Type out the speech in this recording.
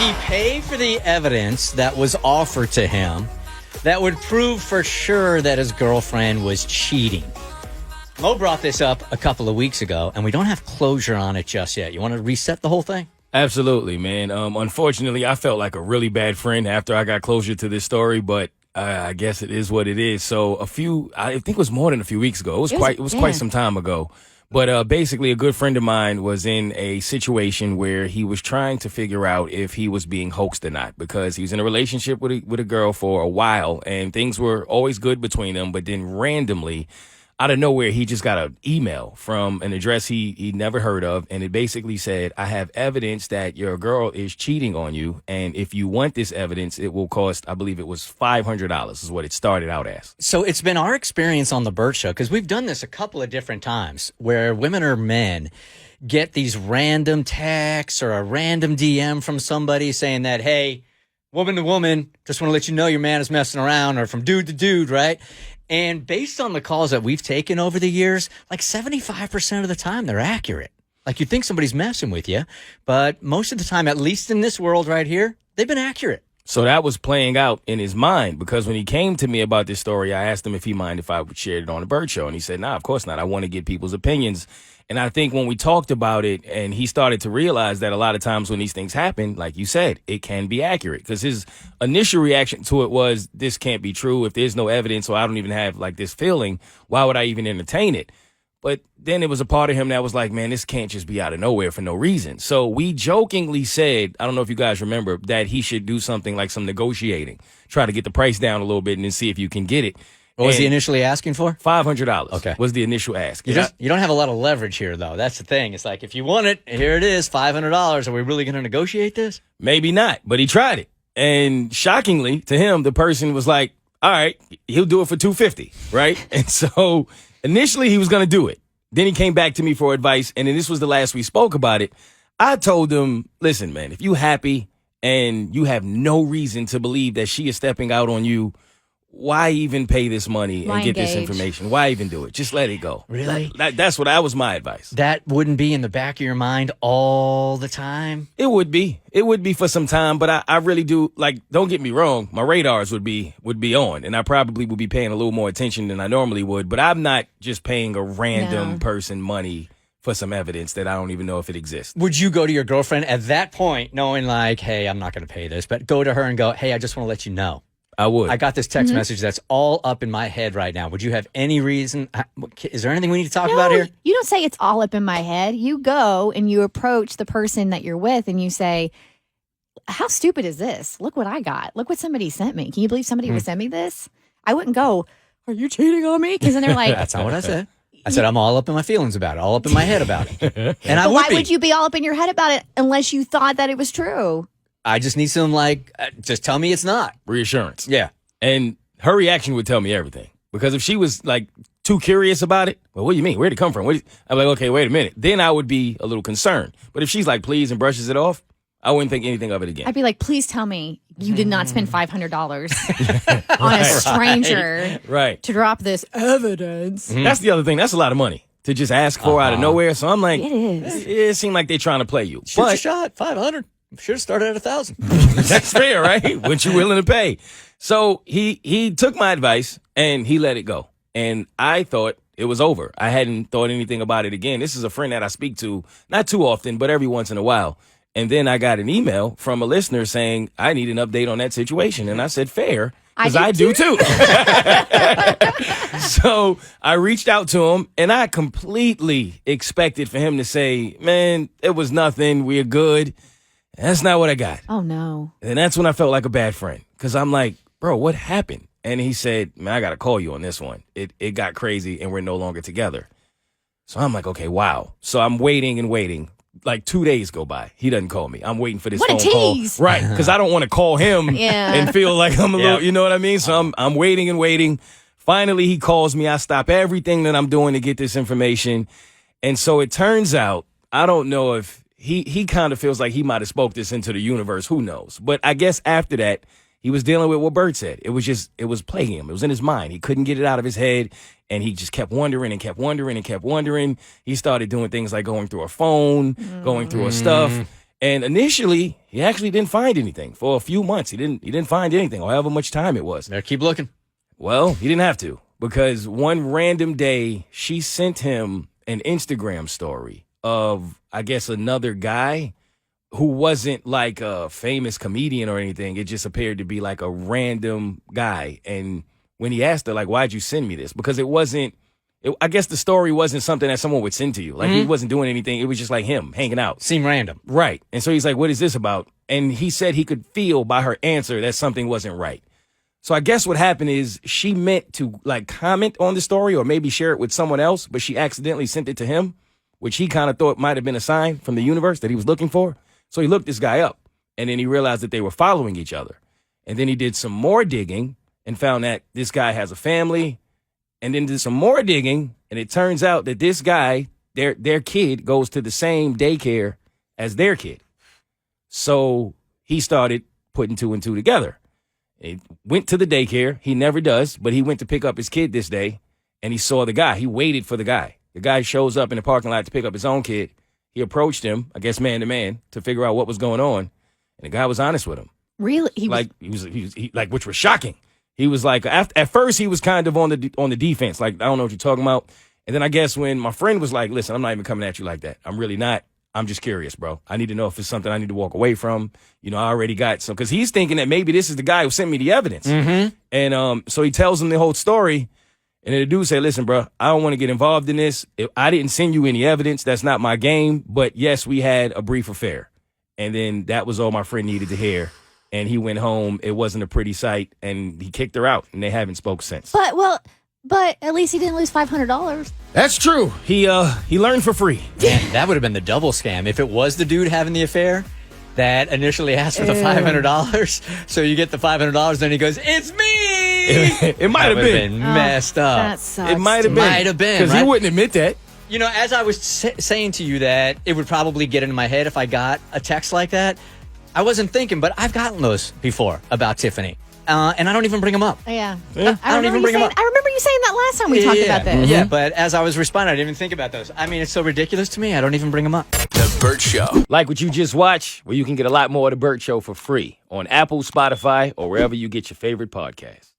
he pay for the evidence that was offered to him that would prove for sure that his girlfriend was cheating? Mo brought this up a couple of weeks ago, and we don't have closure on it just yet. You want to reset the whole thing? Absolutely, man. Unfortunately, I felt like a really bad friend after I got closure to this story, but I guess it is what it is. So I think it was more than a few weeks ago. It was quite some time ago. But basically, a good friend of mine was in a situation where he was trying to figure out if he was being hoaxed or not, because he was in a relationship with a girl for a while, and things were always good between them. But then randomly, out of nowhere, he just got an email from an address he never heard of, and it basically said, I have evidence that your girl is cheating on you, and if you want this evidence, it will cost, I believe it was $500 is what it started out as. So it's been our experience on the Bert Show, because we've done this a couple of different times, where women or men get these random texts or a random DM from somebody saying that, hey, woman to woman, just want to let you know your man is messing around, or from dude to dude, right? And based on the calls that we've taken over the years, like 75% of the time, they're accurate. Like, you think somebody's messing with you, but most of the time, at least in this world right here, they've been accurate. So that was playing out in his mind, because when he came to me about this story, I asked him if he mind if I would share it on the Bert Show. And he said, nah, of course not. I want to get people's opinions. And I think when we talked about it and he started to realize that a lot of times when these things happen, like you said, it can be accurate, because his initial reaction to it was, this can't be true. If there's no evidence, or I don't even have like this feeling, why would I even entertain it? But then it was a part of him that was like, man, this can't just be out of nowhere for no reason. So we jokingly said, I don't know if you guys remember, that he should do something like some negotiating, try to get the price down a little bit and then see if you can get it. What was he initially asking for? $500. Okay. Was the initial ask. You don't have a lot of leverage here, though. That's the thing. It's like, if you want it, here it is, $500. Are we really going to negotiate this? Maybe not, but he tried it. And shockingly to him, the person was like, all right, he'll do it for $250, right? And so initially he was going to do it. Then he came back to me for advice, and then this was the last we spoke about it. I told him, listen, man, if you happy and you have no reason to believe that she is stepping out on you, why even pay this money and get this information? Why even do it? Just let it go. Really? That was my advice. That wouldn't be in the back of your mind all the time? It would be. It would be for some time, but I really do, like, don't get me wrong, my radars would be on, and I probably would be paying a little more attention than I normally would, but I'm not just paying a random person money for some evidence that I don't even know if it exists. Would you go to your girlfriend at that point knowing, like, hey, I'm not going to pay this, but go to her and go, hey, I just want to let you know? I would. I got this text message that's all up in my head right now. Would you have any reason? Is there anything we need to talk about here? You don't say it's all up in my head. You go and you approach the person that you're with and you say, how stupid is this? Look what I got. Look what somebody sent me. Can you believe somebody would send me this? I wouldn't go, are you cheating on me? Because then they're like, that's not what I said. I said I'm all up in my feelings about it, all up in my head about it. And I would why would you be all up in your head about it unless you thought that it was true? I just need some, like, just tell me it's not. Reassurance. Yeah. And her reaction would tell me everything. Because if she was, like, too curious about it, well, what do you mean? Where'd it come from? I'm like, okay, wait a minute. Then I would be a little concerned. But if she's like, please, and brushes it off, I wouldn't think anything of it again. I'd be like, please tell me you did not spend $500 on a stranger to drop this evidence. That's the other thing. That's a lot of money to just ask for out of nowhere. So I'm like, it is. It seemed like they're trying to play you. Shoot your shot, 500. Should have started at 1,000. That's fair, right? What you willing to pay? So he took my advice and he let it go. And I thought it was over. I hadn't thought anything about it again. This is a friend that I speak to, not too often, but every once in a while. And then I got an email from a listener saying, I need an update on that situation. And I said, fair, because I do too. So I reached out to him, and I completely expected for him to say, man, it was nothing. We're good. That's not what I got. Oh, no. And that's when I felt like a bad friend, because I'm like, bro, what happened? And he said, man, I got to call you on this one. It got crazy, and we're no longer together. So I'm like, okay, wow. So I'm waiting and waiting. Like 2 days go by. He doesn't call me. I'm waiting for this phone call. Right, because I don't want to call him and feel like I'm a little, you know what I mean? So I'm waiting and waiting. Finally, he calls me. I stop everything that I'm doing to get this information. And so it turns out, I don't know if he kind of feels like he might have spoke this into the universe. Who knows? But I guess after that, he was dealing with what Bert said. It was plaguing him. It was in his mind. He couldn't get it out of his head. And he just kept wondering and kept wondering and kept wondering. He started doing things like going through her phone, going through her stuff. And initially, he actually didn't find anything for a few months. He didn't find anything, or however much time it was. Better keep looking. Well, he didn't have to, because one random day she sent him an Instagram story of, I guess, another guy who wasn't like a famous comedian or anything. It just appeared to be like a random guy. And when he asked her, like, why'd you send me this? Because I guess the story wasn't something that someone would send to you. Like, he wasn't doing anything. It was just like him hanging out. Seemed random. Right. And so he's like, what is this about? And he said he could feel by her answer that something wasn't right. So I guess what happened is she meant to like comment on the story or maybe share it with someone else, but she accidentally sent it to him, which he kind of thought might have been a sign from the universe that he was looking for. So he looked this guy up, and then he realized that they were following each other. And then he did some more digging and found that this guy has a family, and then did some more digging, and it turns out that this guy, their kid goes to the same daycare as their kid. So he started putting two and two together. He went to the daycare. He never does, but he went to pick up his kid this day, and he saw the guy. He waited for the guy. The guy shows up in the parking lot to pick up his own kid. He approached him, I guess man to man, to figure out what was going on, and the guy was honest with him. Really? He which was shocking. He was like, at first he was kind of on the defense, like, I don't know what you're talking about. And then I guess when my friend was like, listen, I'm not even coming at you like that. I'm really not. I'm just curious, bro. I need to know if it's something I need to walk away from. You know, I already got some, because he's thinking that maybe this is the guy who sent me the evidence. Mm-hmm. And so he tells him the whole story. And then the dude say, listen, bro, I don't want to get involved in this. If I didn't send you any evidence. That's not my game. But yes, we had a brief affair. And then that was all my friend needed to hear. And he went home. It wasn't a pretty sight. And he kicked her out. And they haven't spoke since. But at least he didn't lose $500. That's true. He learned for free. Man, that would have been the double scam. If it was the dude having the affair that initially asked for the $500, so you get the $500, then he goes, it's me! It might have been messed up. That sucks. It might have been. Because right? he wouldn't admit that. You know, as I was saying to you that it would probably get into my head if I got a text like that, I wasn't thinking, but I've gotten those before about Tiffany. And I don't even bring them up. Yeah. I don't even bring them up. I remember you saying that last time we talked about this. Yeah, but as I was responding, I didn't even think about those. I mean, it's so ridiculous to me, I don't even bring them up. The Bert Show. Like what you just watched, where you can get a lot more of The Bert Show for free on Apple, Spotify, or wherever you get your favorite podcasts.